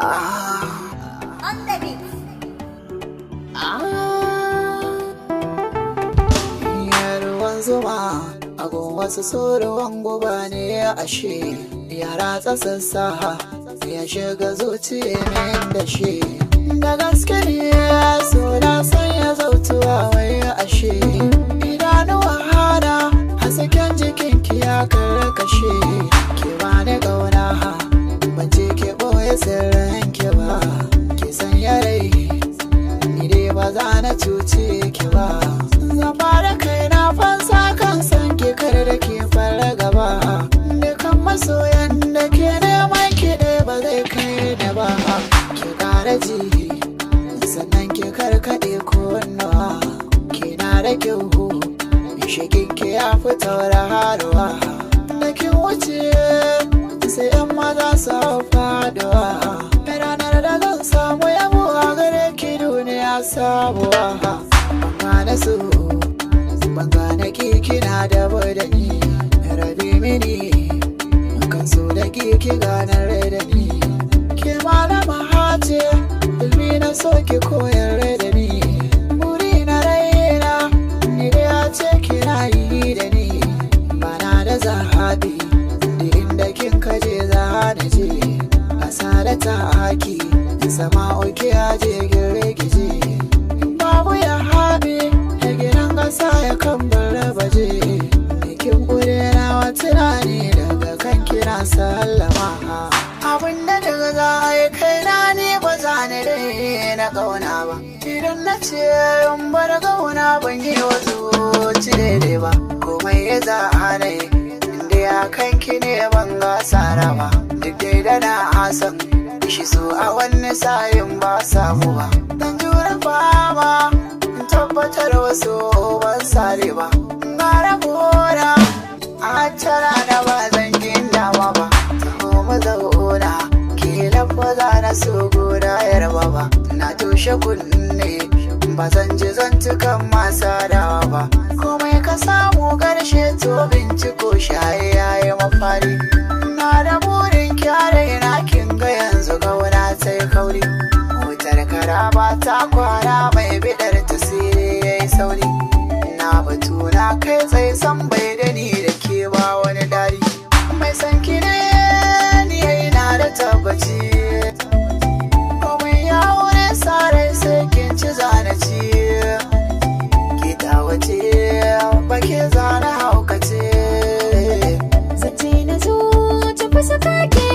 On the beat. Ruwan zuma agon wasu so ruwan guba ne ashe yara tsasassa ya shiga zuciya min da shi da gaske ne so na san ya zautuwa wai ashe idanuwa hana hasken jikinki ya karkashe ki bani kauna ban ce ki boye sirrin ki ba ki san yarai ni dai ba za na cuce ki ba zan fara kaina fansa kan san ki kar da ke fara gaba dukan masoyan da ke neman ki dai ba zai kai da ba ki kara ji sannan ki karkaɗe kunnuwa ki na da kyau shigin ki ya fi tauraruwa da kin wuce sai yan maza su faduwa ranar da zan samu yabo a gare ki duniya sabuwa banga su banga na kina da badani rabi mini kan so da ki ganar da ni ke malama hace ilmi na so ki koyar da ni buri na raina ni da ya ce kina yi da ni bana da zahabi da inda kin kaje za na je asala ta haki sama oke aje gire gije babu ya haɓe da gidan ƙasa ya kan baje kin gure na wata ne daga kan kira sallama abinda daga za a yi kaina ne ba za ni na ƙauna ba idan na ce in bar ƙauna ban yi wa zuci daidai ba komai ya za a ne inda ya kanki ne ban gasa ba duk dai da na asan shi so a wani sayin ba samu ba dan jure fama in tabbatar wasu ban sare ba gara bora a tara da ba zan gindawa ba ko mu zauna ke lafaza na so goda yarba ba na toshe kunne ba zan ji zantukan masa dawa ba komai ka samu karshe to binciko shaye yayi mafari na da burin kyare na kin ga yanzu gauna sai kauri wutar kara ba ta kwana mai bidar tasiri yayi sauri na batu na kai tsaye san bai da ni da ke ba wani dari mai san ki ne ni na da tabbaci komai ya wuri sarai sai kin ci zanaci ki tawace ba ke zana haukace Zace na zo ta fasa kake